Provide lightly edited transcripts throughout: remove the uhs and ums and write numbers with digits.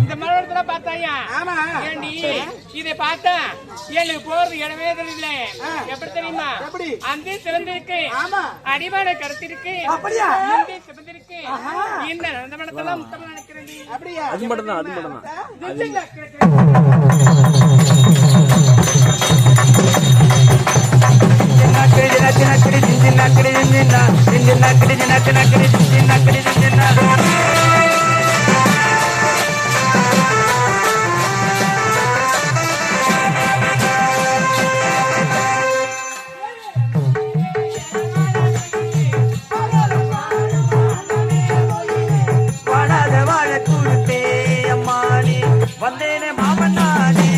இந்த மரத்துல பார்த்தாயா? ஏண்டி இதை பார்த்தா எனக்கு போறது இடமே தெரியல. எப்படி தெரியுமா? அந்த திறந்திருக்கு, அடிவான கருத்திருக்கு, சிவந்திருக்கு. இந்த அந்த மனத்தெல்லாம் முத்தம் நினைக்கிறேன். அப்படியா? அது மட்டும் தான், அது மட்டும் வந்தேனே மாமன்னானே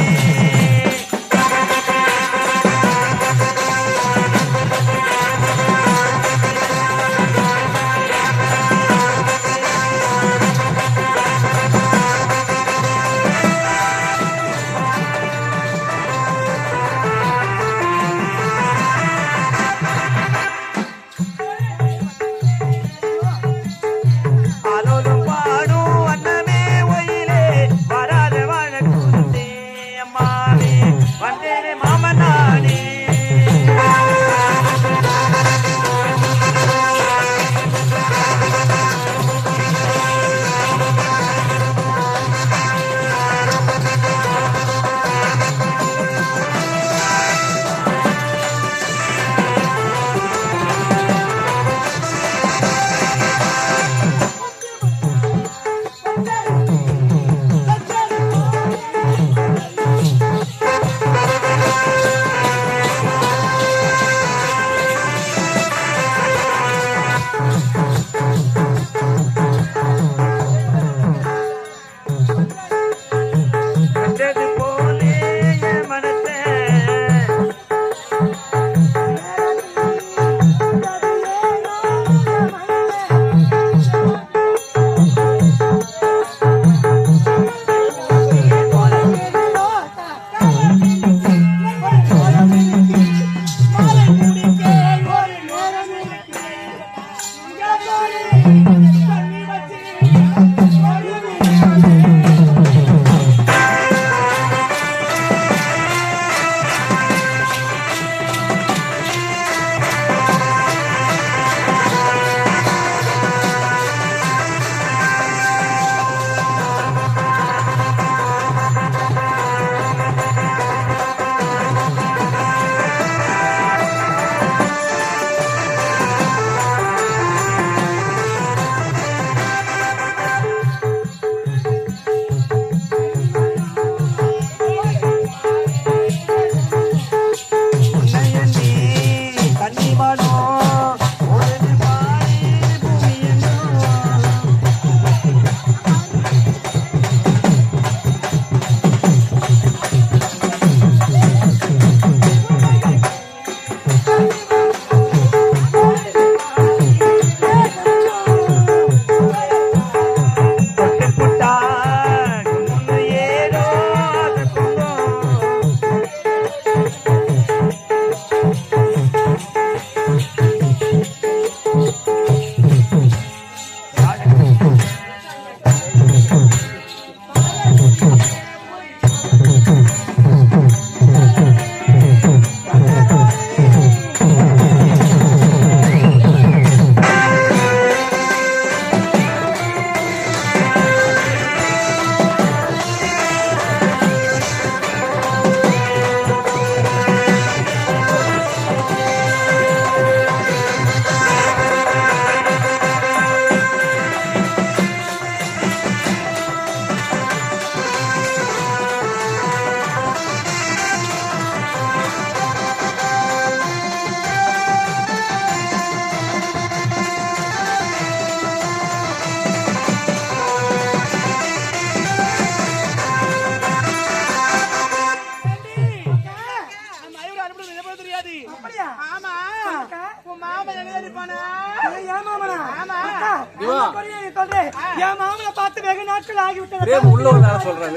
என் மாமனை பார்த்து வெகு நாட்கள் ஆகிவிட்டது. உள்ள ஒரு நேரம் சொல்றேன்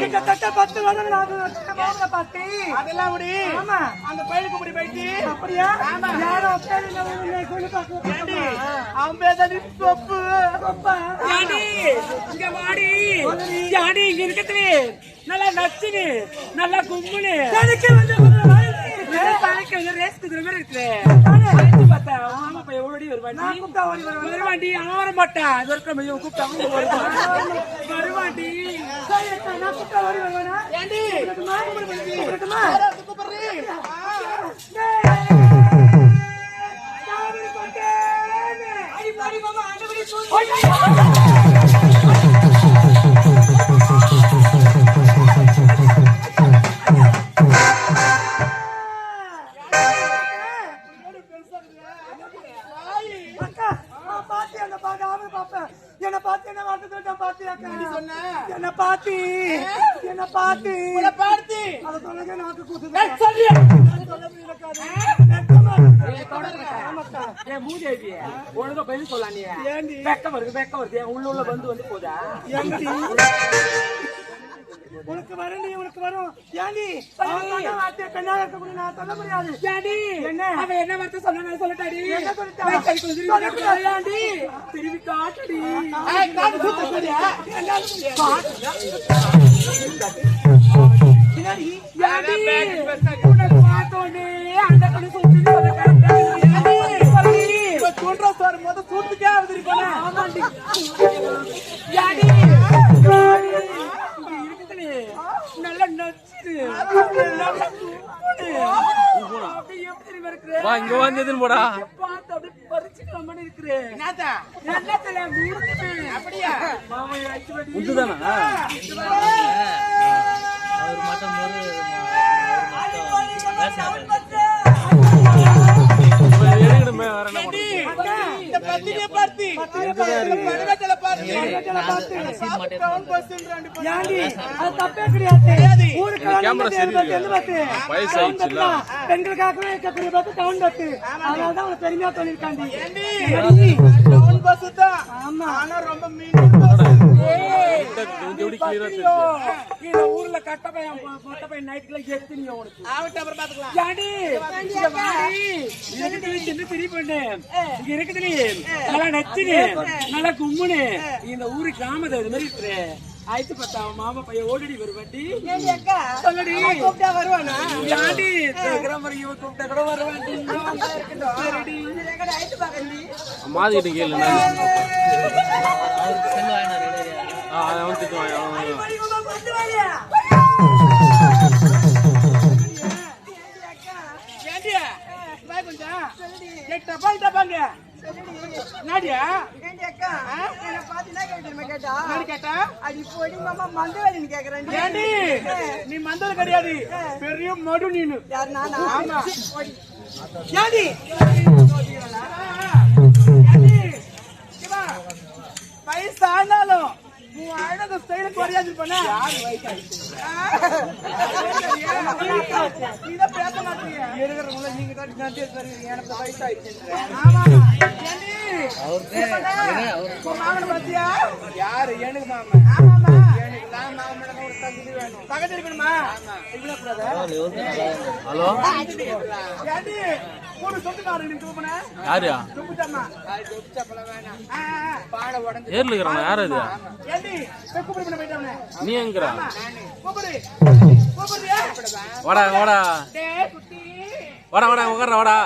கிட்டத்தட்ட 10 வருடங்கள் ஆகுது மாமனை பார்த்து. அதெல்லாம் விடு. ஆமா, அந்த பையனுக்கு இப்படி போயிட்டு அப்படியா? யாரும் பேரு கொண்டு பார்க்க அவன் பேசாடி சொப்பு இங்க வாடி யாடி இங்க இருக்கத்துல நல்லா நச்சுன்னு நல்லா கும்முன்னு எனக்கு வந்து ரேஸ்க்கு மாதிரி இருக்கு பார்த்தா மாமா பையன் ஓடி வருவாண்டி கூப்பிட்டா ஓடி வருவேன். வருவாண்டி அவன் வர மாட்டான் அது வரைக்கும் கூப்பிட்டா வருவாண்டி நான் கூப்பிட்டா ஓடி வருவேனா? ஏண்டி கூப்பிடட்டுமா? என்ன பார்த்து என்ன வார்த்தை பாத்தியா? என்ன பார்த்து அதை சொல்லுங்க. நாக்கு கூத்துது. ஒழுங்கா பதில் சொல்லலாம் நீ வெக்கம் வருது உள்ள வந்து போதா உனக்கு வரும் ஏண்டி வார்த்தை பெண்ணாக இருக்கக்கூடிய நான் சொல்ல முடியாது. ஏண்டி என்ன அவன் என்ன வார்த்தை சொன்ன சொல்லட்டாடி என்ன சொல்லிட்டான்? ஏண்டி திரும்பி காட்டுடி பார்த்தோன்னே அந்த கண்ணு சுத்தி சூட்டுக்கே ஆகுது நல்லா நச்சுது இங்க வந்ததுன்னு போடா பார்த்து அப்படியே பறிச்சுக்கலாமனு இருக்கிறேன். அப்படியா உண்டுதானா எடுக்கணுமே வர இந்த பத்திரிகை பார்த்து பணவெட்டல பார்த்து ஏண்டி அது தப்பே கிடையாது. ஊருக்கு கேமரா வந்து சரி எந்த பத்து? வயசாயிடுச்சுல பெண்களுக்காகவே இருக்கக்கூடிய பத்து டவுன் பத்து. அதனாலதான் அவனை பெருமையா சொல்லியிருக்காண்டி. டவுன் பஸ் தான். ஆமா, ஆனா ரொம்ப மீன் பஸ். இந்த ஊர்ல கட்டப்பையன் நைட்ல எத்தனையோ உனக்கு ஆவட்ட அப்புறம் பாத்துக்கலாம். ஏண்டி இருக்குது சின்ன பெரிய பொண்ணு இங்க இருக்குது நல்லா நச்சுன்னு நல்லா கும்முன்னு இந்த ஊரு கிராமத்தை இது மாதிரி இருக்கிற ஆயிரத்தி பத்தா மாமா பையன் ஓடிடி வருவாண்டி சொல்லடி வருவானா? ஏண்டி கிராமம் கூப்பிட்டா கூட வருவாண்டி சரிடி மாதிரி கேளு அவன் திட்டுவான் ஏண்டியா பாய் கொஞ்சம் கேட்டா பாய் டப்பாங்க நாடியா கேட்டா ஏண்டி நீ மந்தல் கிடையாது பெரிய மடு நீனு ஆமா ஏண்டி வயசு ஆனாலும் உன் அழகு ஸ்டைலுக்கு வரையாது பண்ண நீதான் பேச மாட்டீங்க இருக்கிறவங்கள நீங்க தான் நன்றி தெரியுங்க எனக்கு வயசாயிடுச்சு ஆமா பாத்தியா யாரு எனக்கு மாமா ஆமாமா எனக்கு நான் மாமனுக்கு ஒரு தகுதி வேணும் தகுதி இருக்கணுமா இவ்வளவு கூடாது ஹலோ ஏண்டி ஒரு சொத்துக்காரங்க நீங்க தூக்குன யாரு தூக்குச்சம்மா தூக்குச்சப்பல வேணாம் பாட உடஞ்சு ஏர்ல இருக்கிறான் யாரு அது ஏண்டி கூப்பிடு பண்ண போயிட்டானே நீ எங்கடா கூப்பிடு கூப்பிடுறியா வாடா டேய் குட்டி வாடா உட்கார்றா வாடா